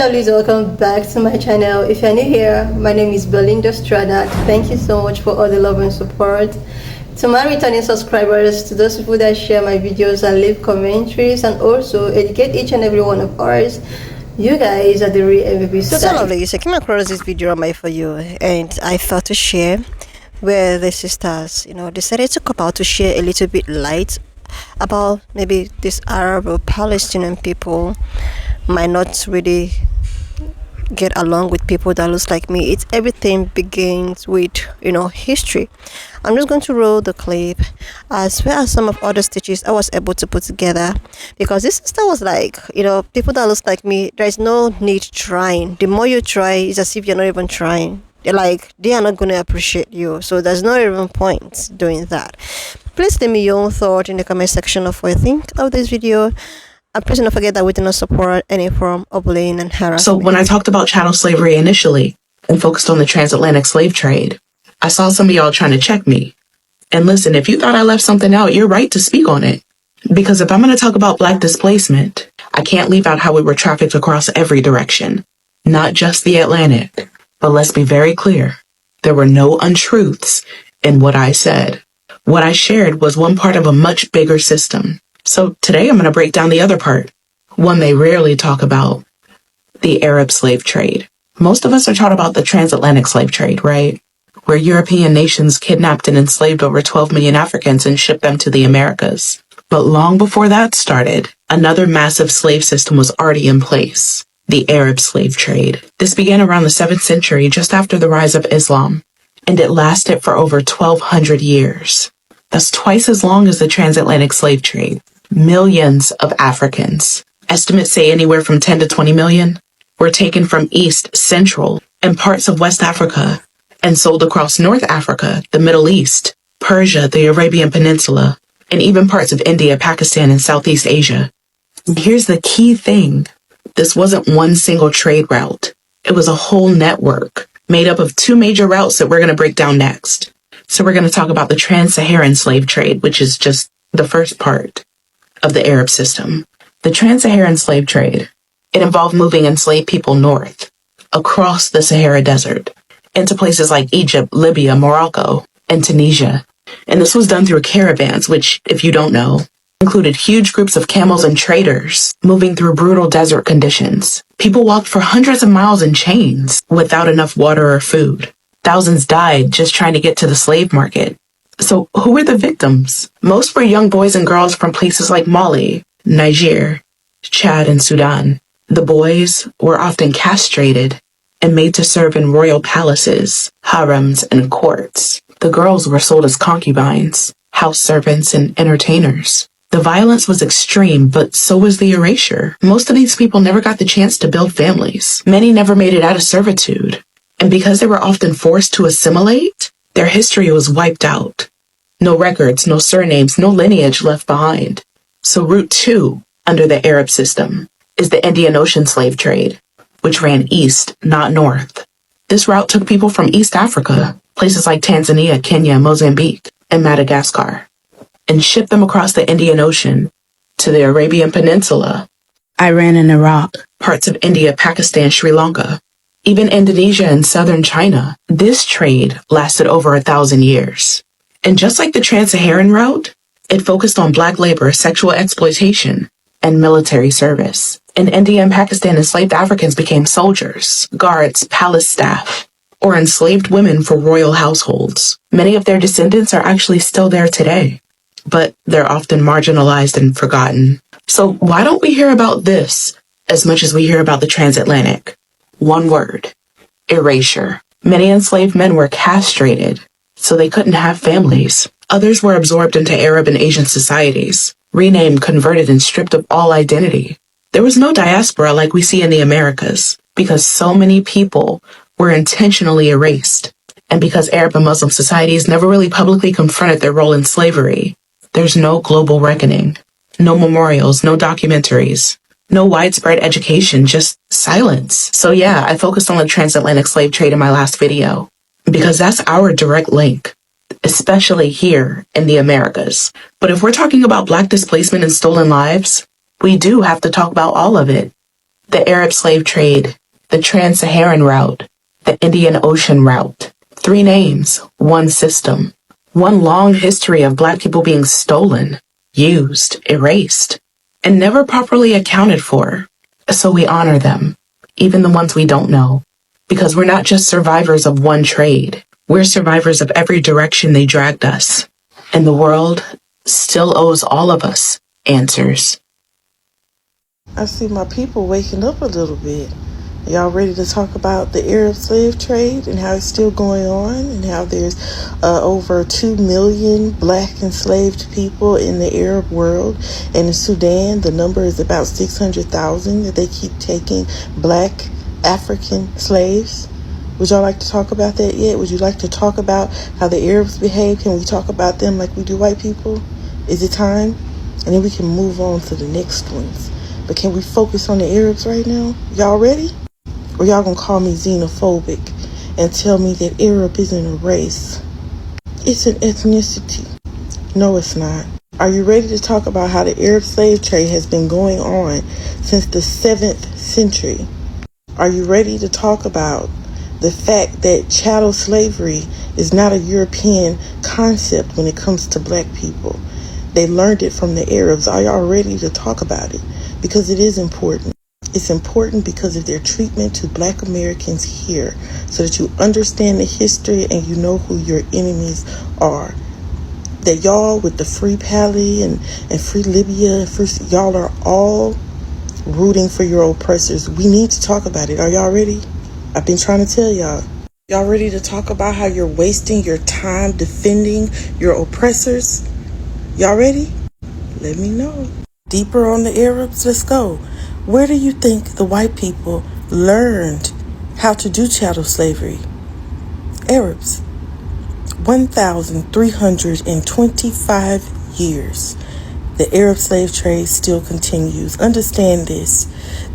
Please welcome back to my channel. If you're new here, my name is Belinda Strada. Thank you so much for all the love and support. To my returning subscribers, to those people that share my videos and leave commentaries and also educate each and every one of ours, you guys are the real MVP. So lovely. So I came across this video on my For You and I thought to share where the sisters, decided to come out to share a little bit light about maybe this Arab or Palestinian people might not really get along with people that looks like me. Everything begins with history. I'm just going to roll the clip as well as some of other stitches I was able to put together, because this sister was like, people that looks like me, there's no need trying. The more you try, it's as if you're not even trying. They are not going to appreciate you, so there's no even point doing that. Please leave me your own thought in the comment section of what you think of this video. And please don't forget that we do not support any form of bullying and harassment. So when I talked about chattel slavery initially and focused on the transatlantic slave trade, I saw some of y'all trying to check me. And listen, if you thought I left something out, you're right to speak on it. Because if I'm going to talk about Black displacement, I can't leave out how we were trafficked across every direction, not just the Atlantic. But let's be very clear. There were no untruths in what I said. What I shared was one part of a much bigger system. So today I'm going to break down the other part, one they rarely talk about, the Arab slave trade. Most of us are taught about the transatlantic slave trade, right? Where European nations kidnapped and enslaved over 12 million Africans and shipped them to the Americas. But long before that started, another massive slave system was already in place, the Arab slave trade. This began around the 7th century, just after the rise of Islam, and it lasted for over 1,200 years. That's twice as long as the transatlantic slave trade. Millions of Africans, estimates say anywhere from 10 to 20 million, were taken from East, Central, and parts of West Africa and sold across North Africa, the Middle East, Persia, the Arabian Peninsula, and even parts of India, Pakistan, and Southeast Asia. And here's the key thing. This wasn't one single trade route. It was a whole network made up of two major routes that we're going to break down next. So we're going to talk about the trans-Saharan slave trade, which is just the first part of the Arab system. The trans-Saharan slave trade, it involved moving enslaved people north, across the Sahara Desert, into places like Egypt, Libya, Morocco, and Tunisia. And this was done through caravans, which, if you don't know, included huge groups of camels and traders moving through brutal desert conditions. People walked for hundreds of miles in chains without enough water or food. Thousands died just trying to get to the slave market. So who were the victims? Most were young boys and girls from places like Mali, Niger, Chad, and Sudan. The boys were often castrated and made to serve in royal palaces, harems, and courts. The girls were sold as concubines, house servants, and entertainers. The violence was extreme, but so was the erasure. Most of these people never got the chance to build families. Many never made it out of servitude. And because they were often forced to assimilate, their history was wiped out. No records, no surnames, no lineage left behind. So Route 2, under the Arab system, is the Indian Ocean slave trade, which ran east, not north. This route took people from East Africa, places like Tanzania, Kenya, Mozambique, and Madagascar, and shipped them across the Indian Ocean to the Arabian Peninsula, Iran and Iraq, parts of India, Pakistan, Sri Lanka, even Indonesia and southern China. This trade lasted over 1,000 years. And just like the trans-Saharan route, it focused on Black labor, sexual exploitation, and military service. In India and Pakistan, enslaved Africans became soldiers, guards, palace staff, or enslaved women for royal households. Many of their descendants are actually still there today, but they're often marginalized and forgotten. So why don't we hear about this as much as we hear about the transatlantic? One word: erasure. Many enslaved men were castrated, so they couldn't have families. Others were absorbed into Arab and Asian societies, renamed, converted, and stripped of all identity. There was no diaspora like we see in the Americas, because so many people were intentionally erased. And because Arab and Muslim societies never really publicly confronted their role in slavery, there's no global reckoning, no memorials, no documentaries, no widespread education, just silence. So yeah, I focused on the transatlantic slave trade in my last video, because that's our direct link, especially here in the Americas. But if we're talking about Black displacement and stolen lives, we do have to talk about all of it. The Arab slave trade, the Trans-Saharan route, the Indian Ocean route. 3 names, 1 system. One long history of Black people being stolen, used, erased, and never properly accounted for. So we honor them, even the ones we don't know. Because we're not just survivors of one trade. We're survivors of every direction they dragged us. And the world still owes all of us answers. I see my people waking up a little bit. Y'all ready to talk about the Arab slave trade and how it's still going on and how there's over 2 million Black enslaved people in the Arab world? And in Sudan, the number is about 600,000 that they keep taking Black African slaves. Would y'all like to talk about that yet? Would you like to talk about how the Arabs behave? Can we talk about them like we do white people? Is it time? And then we can move on to the next ones. But can we focus on the Arabs right now? Y'all ready? Or y'all gonna call me xenophobic and tell me that Arab isn't a race? It's an ethnicity. No, it's not. Are you ready to talk about how the Arab slave trade has been going on since the 7th century? Are you ready to talk about the fact that chattel slavery is not a European concept when it comes to Black people? They learned it from the Arabs. Are y'all ready to talk about it? Because it is important. It's important because of their treatment to Black Americans here, so that you understand the history and you know who your enemies are. That y'all with the Free PEPLE and Free Libya, y'all are all rooting for your oppressors. We need to talk about it. Are y'all ready? I've been trying to tell y'all. Y'all ready to talk about how you're wasting your time defending your oppressors? Y'all ready? Let me know. Deeper on the Arabs, let's go. Where do you think the white people learned how to do chattel slavery? Arabs. 1,325 years. The Arab slave trade still continues. Understand this.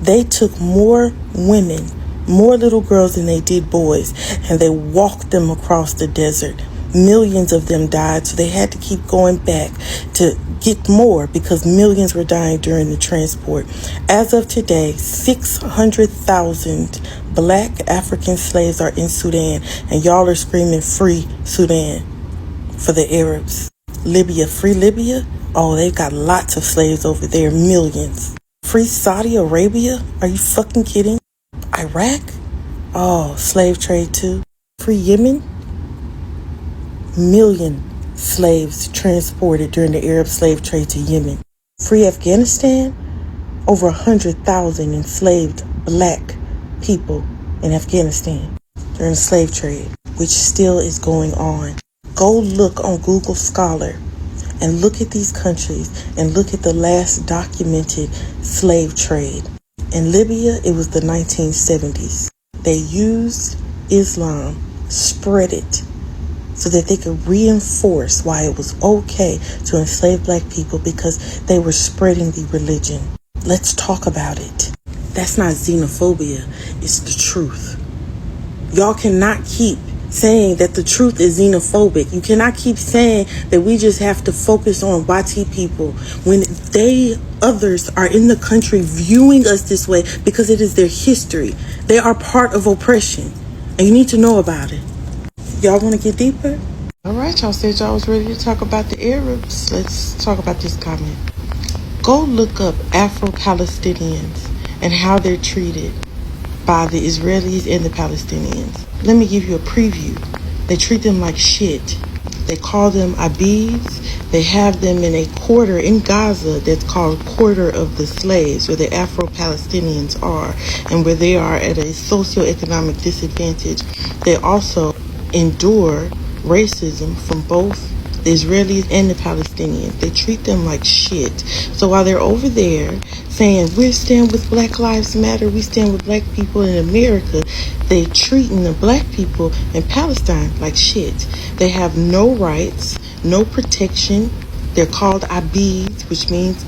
They took more women, more little girls than they did boys, and they walked them across the desert. Millions of them died, so they had to keep going back to get more because millions were dying during the transport. As of today, 600,000 Black African slaves are in Sudan, and y'all are screaming free Sudan for the Arabs. Libya, free Libya? Oh, they've got lots of slaves over there, millions. Free Saudi Arabia? Are you fucking kidding? Iraq? Oh, slave trade too. Free Yemen? Million slaves transported during the Arab slave trade to Yemen. Free Afghanistan? Over 100,000 enslaved Black people in Afghanistan during the slave trade, which still is going on. Go look on Google Scholar and look at these countries and look at the last documented slave trade. In Libya, it was the 1970s. They used Islam, spread it, so that they could reinforce why it was okay to enslave Black people, because they were spreading the religion. Let's talk about it. That's not xenophobia, it's the truth. Y'all cannot keep saying that the truth is xenophobic. You cannot keep saying that we just have to focus on YT people when others are in the country viewing us this way because it is their history. They are part of oppression, and you need to know about it. Y'all want to get deeper? All right, y'all said y'all was ready to talk about the Arabs. Let's talk about this comment. Go look up Afro-Palestinians and how they're treated by the Israelis and the Palestinians. Let me give you a preview. They treat them like shit. They call them abids. They have them in a quarter in Gaza that's called Quarter of the Slaves, where the Afro-Palestinians are, and where they are at a socioeconomic disadvantage. They also endure racism from both the Israelis and the Palestinians. They treat them like shit. So while they're over there saying, we stand with Black Lives Matter, we stand with Black people in America, they treating the Black people in Palestine like shit. They have no rights, no protection. They're called abids, which means...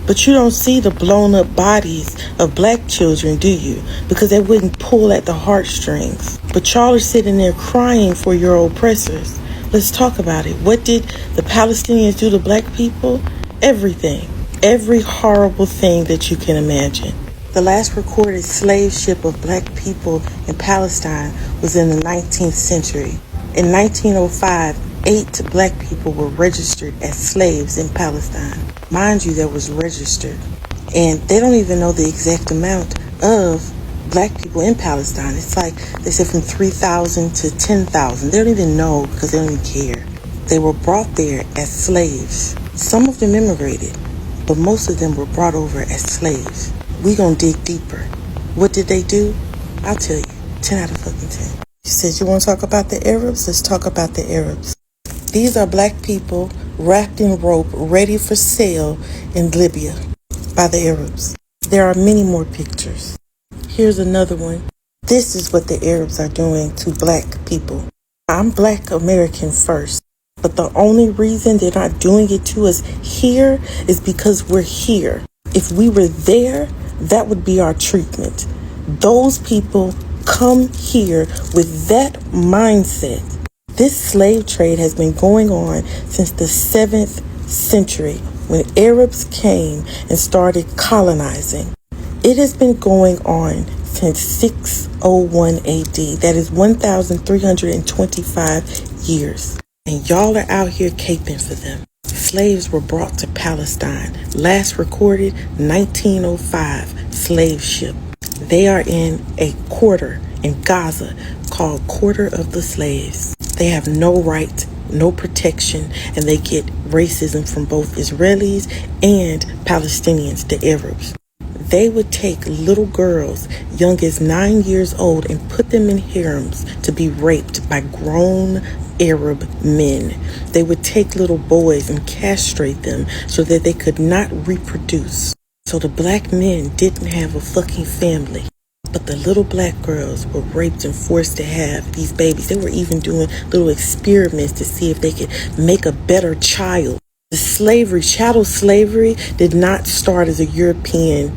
But you don't see the blown up bodies of Black children, do you? Because they wouldn't pull at the heartstrings. But y'all are sitting there crying for your oppressors. Let's talk about it. What did the Palestinians do to Black people? Everything. Every horrible thing that you can imagine. The last recorded slave ship of black people in Palestine was in the 19th century. In 1905, 8 black people were registered as slaves in Palestine. Mind you, that was registered. And they don't even know the exact amount of black people in Palestine. It's like they said from 3,000 to 10,000. They don't even know because they don't even care. They were brought there as slaves. Some of them immigrated, but most of them were brought over as slaves. We gonna dig deeper. What did they do? I'll tell you. 10 out of fucking 10. You said you want to talk about the Arabs? Let's talk about the Arabs. These are black people wrapped in rope, ready for sale in Libya by the Arabs. There are many more pictures. Here's another one. This is what the Arabs are doing to black people. I'm black American first, but the only reason they're not doing it to us here is because we're here. If we were there, that would be our treatment. Those people come here with that mindset. This slave trade has been going on since the 7th century when Arabs came and started colonizing. It has been going on since 601 AD. That is 1,325 years. And y'all are out here caping for them. Slaves were brought to Palestine. Last recorded 1905 slave ship. They are in a quarter in Gaza called Quarter of the Slaves. They have no right, no protection, and they get racism from both Israelis and Palestinians, the Arabs. They would take little girls, young as 9 years old, and put them in harems to be raped by grown Arab men. They would take little boys and castrate them so that they could not reproduce. So the black men didn't have a fucking family. But the little black girls were raped and forced to have these babies. They were even doing little experiments to see if they could make a better child. The slavery, chattel slavery, did not start as a European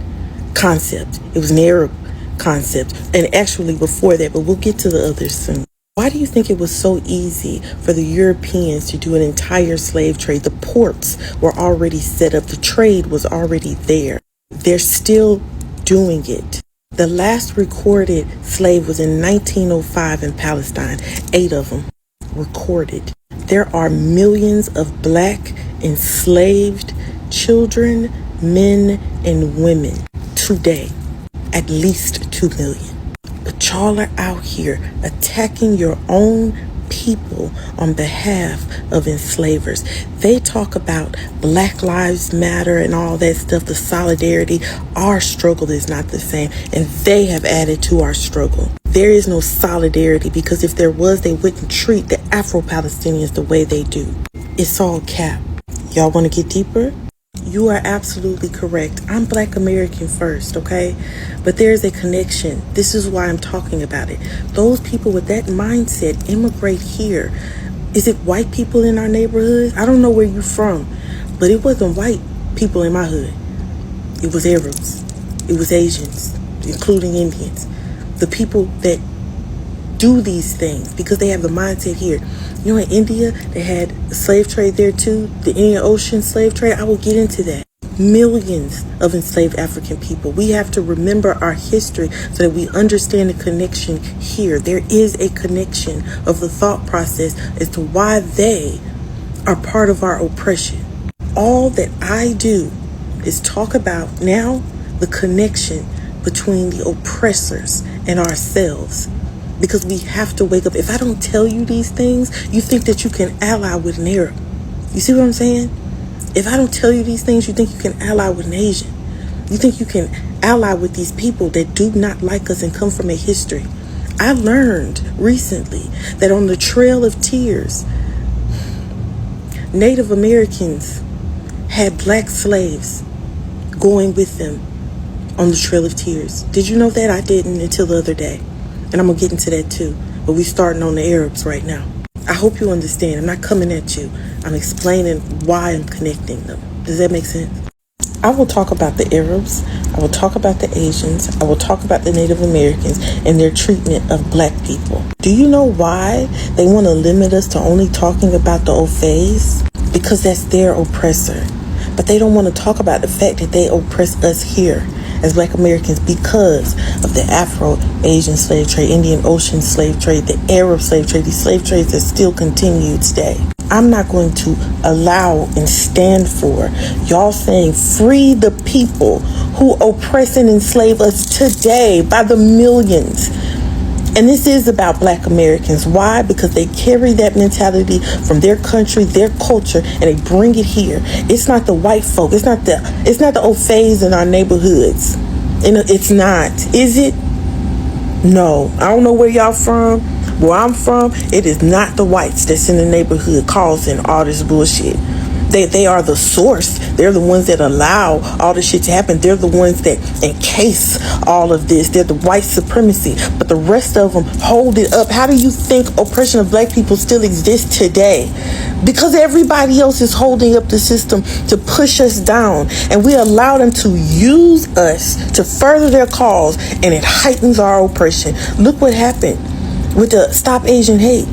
concept. It was an Arab concept. And actually before that, but we'll get to the others soon. Why do you think it was so easy for the Europeans to do an entire slave trade? The ports were already set up. The trade was already there. They're still doing it. The last recorded slave was in 1905 in Palestine. 8 of them recorded. There are millions of black enslaved children, men, and women today. At least 2 million. But y'all are out here attacking your own people on behalf of enslavers. They talk about Black Lives Matter and all that stuff, the solidarity. Our struggle is not the same, and they have added to our struggle. There is no solidarity because if there was, they wouldn't treat the Afro-Palestinians the way they do. It's all cap. Y'all want to get deeper? You are absolutely correct. I'm Black American first, okay? But there's a connection. This is why I'm talking about it. Those people with that mindset immigrate here. Is it white people in our neighborhoods? I don't know where you're from, but it wasn't white people in my hood. It was Arabs. It was Asians, including Indians. The people that do these things because they have the mindset here. You know, in India, they had a slave trade there too, the Indian Ocean slave trade. I will get into that. Millions of enslaved African people. We have to remember our history so that we understand the connection here. There is a connection of the thought process as to why they are part of our oppression. All that I do is talk about now the connection between the oppressors and ourselves. Because we have to wake up. If I don't tell you these things, you think that you can ally with an Arab. You see what I'm saying? If I don't tell you these things, you think you can ally with an Asian. You think you can ally with these people that do not like us and come from a history. I learned recently that on the Trail of Tears, Native Americans had black slaves going with them on the Trail of Tears. Did you know that? I didn't until the other day. And I'm going to get into that too. But we're starting on the Arabs right now. I hope you understand. I'm not coming at you. I'm explaining why I'm connecting them. Does that make sense? I will talk about the Arabs. I will talk about the Asians. I will talk about the Native Americans and their treatment of black people. Do you know why they want to limit us to only talking about the Ofays? Because that's their oppressor. But they don't want to talk about the fact that they oppress us here. as Black Americans because of the Afro-Asian slave trade, Indian Ocean slave trade, the Arab slave trade, these slave trades that still continue today. I'm not going to allow and stand for y'all saying free the people who oppress and enslave us today by the millions. And this is about Black Americans. Why? Because they carry that mentality from their country, their culture, and they bring it here. It's not the white folk. It's not the old phase in our neighborhoods. And it's not. Is it? No. I don't know where y'all from. Where I'm from, it is not the whites that's in the neighborhood causing all this bullshit. They are the source. They're the ones that allow all this shit to happen. They're the ones that encase all of this. They're the white supremacy. But the rest of them hold it up. How do you think oppression of Black people still exists today? Because everybody else is holding up the system to push us down. And we allow them to use us to further their cause. And it heightens our oppression. Look what happened with the Stop Asian Hate.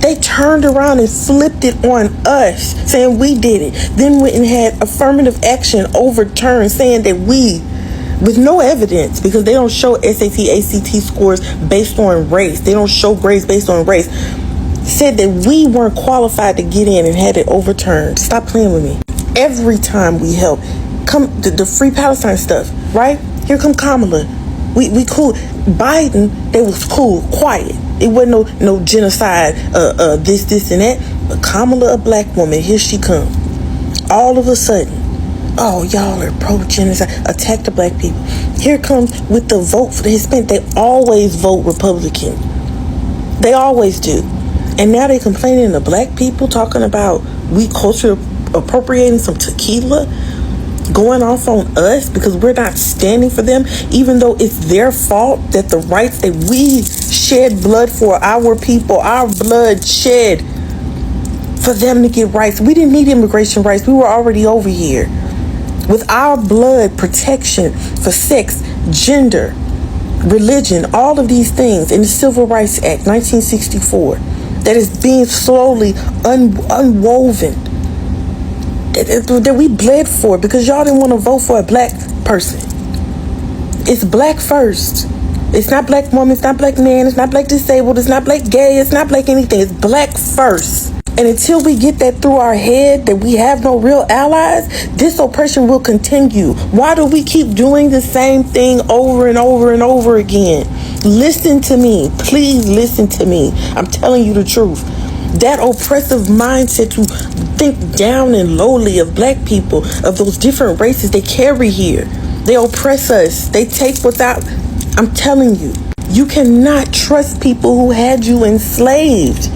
They turned around and flipped it on us, saying we did it. Then went and had affirmative action overturned, saying that we, with no evidence, because they don't show SAT, ACT scores based on race. They don't show grades based on race. Said that we weren't qualified to get in and had it overturned. Stop playing with me. Every time we help, come the Free Palestine stuff, right? Here come Kamala. We cool. Biden, they was cool, quiet. It wasn't no genocide, this and that. But Kamala, a Black woman, here she come. All of a sudden, oh, y'all are pro-genocide, attack the Black people. Here comes with the vote for the Hispanic. They always vote Republican. They always do. And now they complaining to Black people, talking about we culture appropriating some tequila, going off on us because we're not standing for them, even though it's their fault that the rights that we shed blood for, our people, our blood shed for them to get rights. We didn't need immigration rights. We were already over here. With our blood, protection for sex, gender, religion, all of these things in the Civil Rights Act, 1964, that is being slowly unwoven. That we bled for because y'all didn't want to vote for a Black person. It's Black first. It's not Black woman, it's not Black man, it's not Black disabled, it's not Black gay, it's not Black anything. It's Black first. And until we get that through our head that we have no real allies, this oppression will continue. Why do we keep doing the same thing over and over and over again? Listen to me. Please listen to me. I'm telling you the truth. That oppressive mindset to think down and lowly of Black people, of those different races they carry here. They oppress us. They take without. I'm telling you, you cannot trust people who had you enslaved.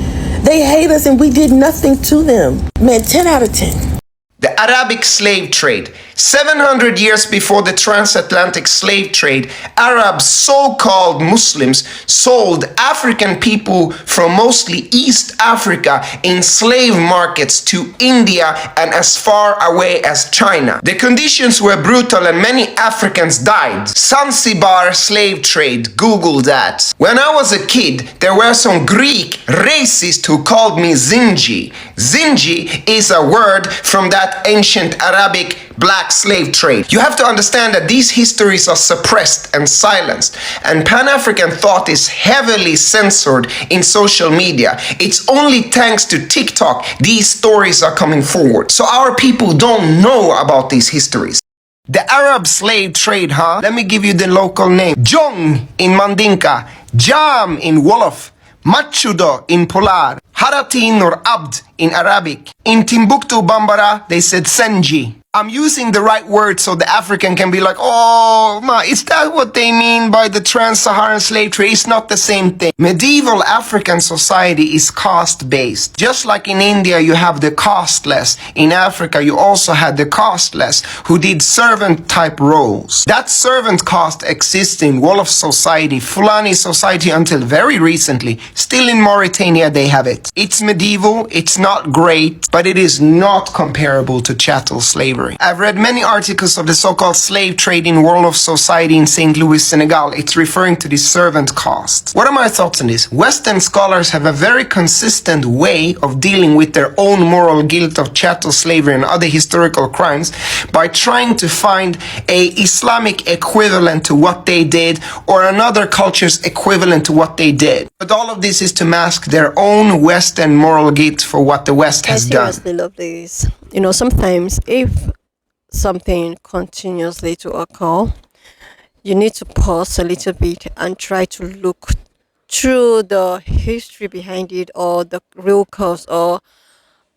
They hate us and we did nothing to them. Man, 10 out of 10. The Arabic slave trade. 700 years before the transatlantic slave trade, Arabs, so-called Muslims, sold African people from mostly East Africa in slave markets to India and as far away as China. The conditions were brutal and many Africans died. Zanzibar slave trade, Google that. When I was a kid, there were some Greek racists who called me Zinji. Zinji is a word from that ancient Arabic black slave trade. You have to understand that these histories are suppressed and silenced, and Pan-African thought is heavily censored in social media. It's only thanks to TikTok these stories are coming forward. So our people don't know about these histories. The Arab slave trade, huh? Let me give you the local name. Jong in Mandinka, Jam in Wolof, Machudo in Polar, Haratin or Abd in Arabic. In Timbuktu Bambara, they said Senji. I'm using the right word so the African can be like, oh, ma, is that what they mean by the trans-Saharan slave trade? It's not the same thing. Medieval African society is caste-based. Just like in India, you have the casteless. In Africa, you also had the casteless who did servant-type roles. That servant caste exists in Wolof society, Fulani society until very recently. Still in Mauritania, they have it. It's medieval, it's not great, but it is not comparable to chattel slavery. slavery. I've read many articles of the so-called slave trade in World of Society in St. Louis, Senegal. It's referring to the servant cost. What are my thoughts on this? Western scholars have a very consistent way of dealing with their own moral guilt of chattel slavery and other historical crimes by trying to find a Islamic equivalent to what they did or another culture's equivalent to what they did. But all of this is to mask their own Western moral guilt for what the West has done. I seriously love this. Sometimes if something continuously to occur, you need to pause a little bit and try to look through the history behind it or the real cause, or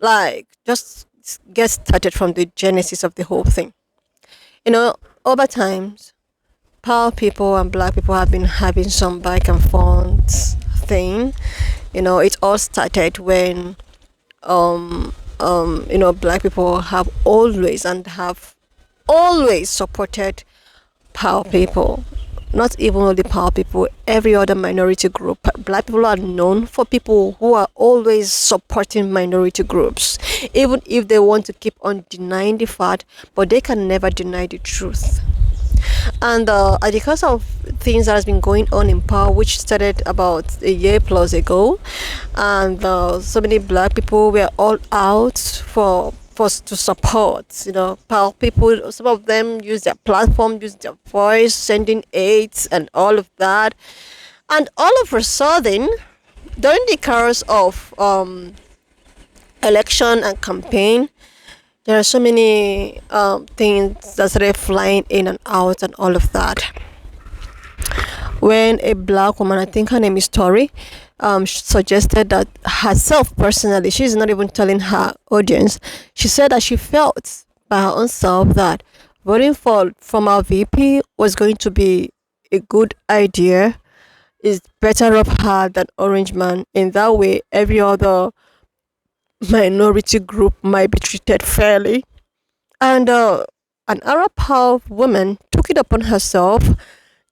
like just get started from the genesis of the whole thing. Over times, poor people and black people have been having some back and forth thing. It all started when black people have always supported poor people. Not even only poor people, every other minority group. Black people are known for people who are always supporting minority groups, even if they want to keep on denying the fact, but they can never deny the truth. And because of things that has been going on in power, which started about a year plus ago, and so many black people were all out to support power people. Some of them use their platform, use their voice, sending aids and all of that. And all of a sudden, during the course of election and campaign, there are so many things that started flying in and out and all of that. When a black woman, I think her name is Tori, suggested that herself personally, she's not even telling her audience, she said that she felt by her own self that voting from our VP was going to be a good idea, is better off her than Orange Man. In that way, every other minority group might be treated fairly. And an Arab power woman took it upon herself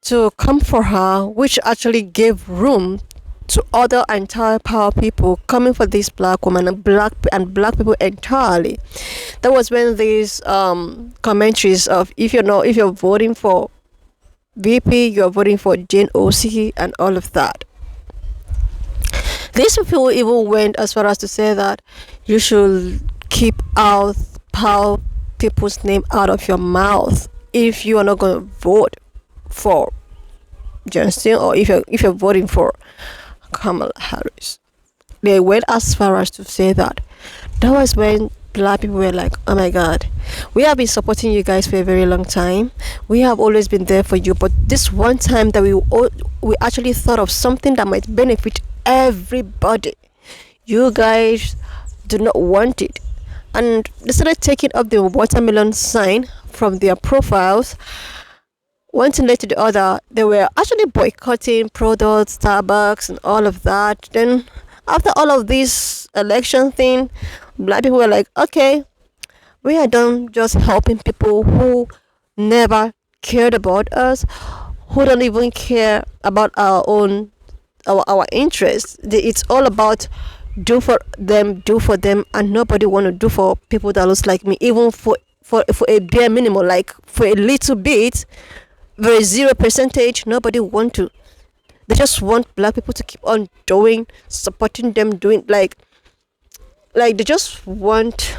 to come for her, which actually gave room to other entire power people coming for this black woman and black people entirely. That was when these commentaries of if you're voting for VP, you're voting for Jane OC and all of that. These people even went as far as to say that you should keep out power people's name out of your mouth if you are not going to vote for Johnson, or if you're voting for Kamala Harris. They went as far as to say that. That was when black people were like, oh my god, we have been supporting you guys for a very long time. We have always been there for you, but this one time that we actually thought of something that might benefit everybody, you guys do not want it. And they started taking up the watermelon sign from their profiles. One thing led to the other. They were actually boycotting products, Starbucks and all of that. Then after all of this election thing, black people were like, okay, we are done just helping people who never cared about us, who don't even care about our interests. It's all about do for them, and nobody want to do for people that looks like me, even for a bare minimum, like for a little bit, very 0%. Nobody want to. They just want black people to keep on doing, supporting them, doing like they just want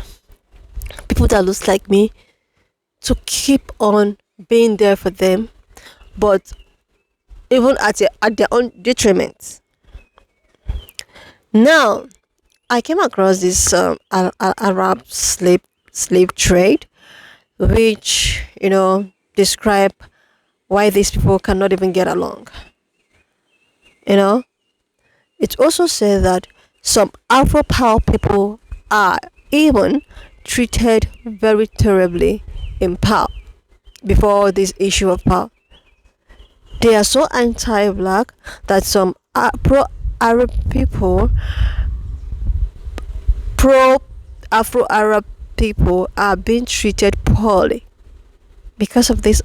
people that looks like me to keep on being there for them, but even at their own detriment. Now, I came across this Arab slave trade, which describe why these people cannot even get along. It also says that some Afro power people are even treated very terribly in power before this issue of power. They are so anti-black that some pro-Arab people, pro-Afro-Arab people are being treated poorly because of this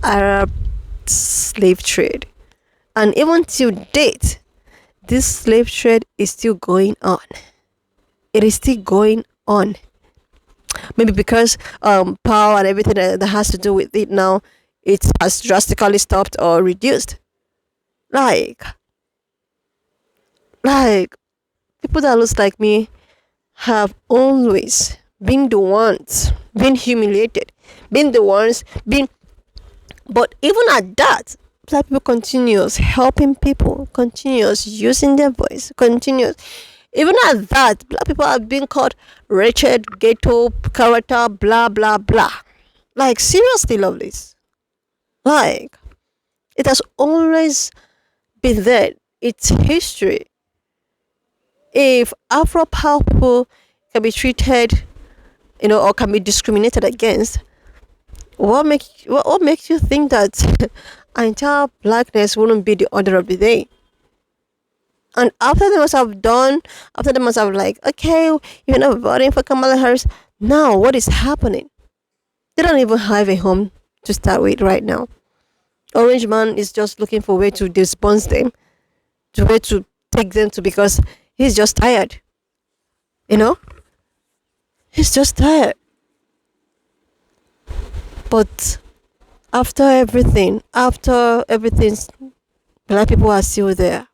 Arab slave trade. And even till date, this slave trade is still going on. It is still going on. maybe because power and everything that has to do with it now, it has drastically stopped or reduced. Like, like people that looks like me have always been the ones been humiliated, been the ones been. But even at that, black people continues helping people, continues using their voice, continues. Even at that, black people have been called wretched, ghetto, character, blah blah blah. Like seriously, lovelies. Like it has always been there. It's history. If Afro people can be treated, or can be discriminated against, what makes you think that entire blackness wouldn't be the order of the day? And after they must have done, after they must have like, okay, you're not voting for Kamala Harris. Now what is happening? They don't even have a home to start with right now. Orange Man is just looking for a way to dispense them, to where to take them to, because he's just tired. He's just tired. But after everything, black people are still there.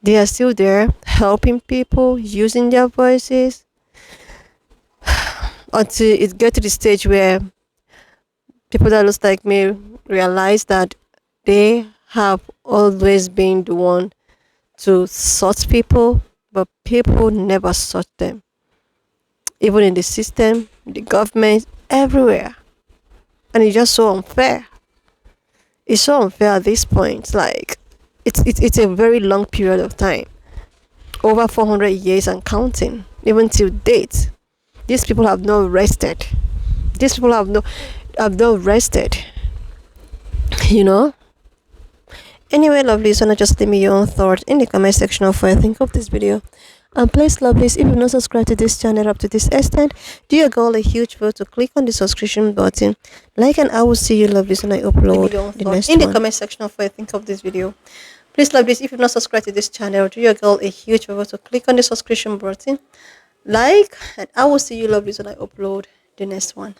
They are still there helping people, using their voices, until it gets to the stage where people that looks like me realize that they have always been the one to sort people, but people never sort them. Even in the system, the government, everywhere. And it's just so unfair. It's so unfair at this point. Like, it's a very long period of time. Over 400 years and counting, even till date. These people have not rested. These people have not rested. Anyway, lovelies, wanna just leave me your own thoughts in the comment section of what you think of this video. And please, lovelies, if you've not subscribed to this channel up to this extent, do your girl a huge favor to click on the subscription button. Like, and I will see you, lovelies, when I upload the next one. In the comment section of what you think of this video. Please, lovelies, if you've not subscribed to this channel, do your girl a huge favor to click on the subscription button. Like, and I will see you, lovelies, when I upload the next one.